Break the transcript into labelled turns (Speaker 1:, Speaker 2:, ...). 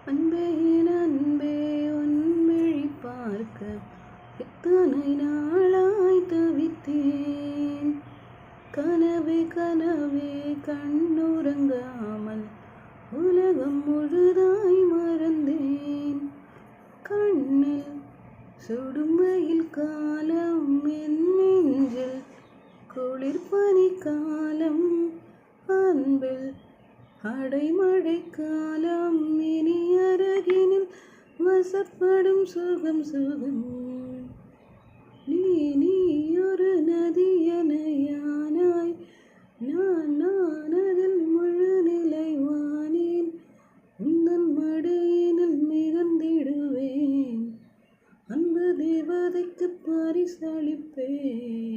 Speaker 1: அன்பே என் அன்பே உன்விழி பார்க்க எத்தனை நாளாய் தவித்தேன். கனவே கனவே கண்ணுறங்காமல் உலகம் முழுதாய் மறந்தேன். கண்ணில் சுடும் வெயில் காலம், என் நெஞ்சில் குளிர் பனி காலம், அன்பில் அடைமழை காலம், இனி அருகினில் வசப்படும் சுகம் சுகம். நீ ஒரு நதி எனையானாய், நான் அதில் முழு நிலைவானேன். உந்தன் மடியினில் மிதந்திடுவேன், அன்பு தேவதைக்கு பரிசளிப்பேன்.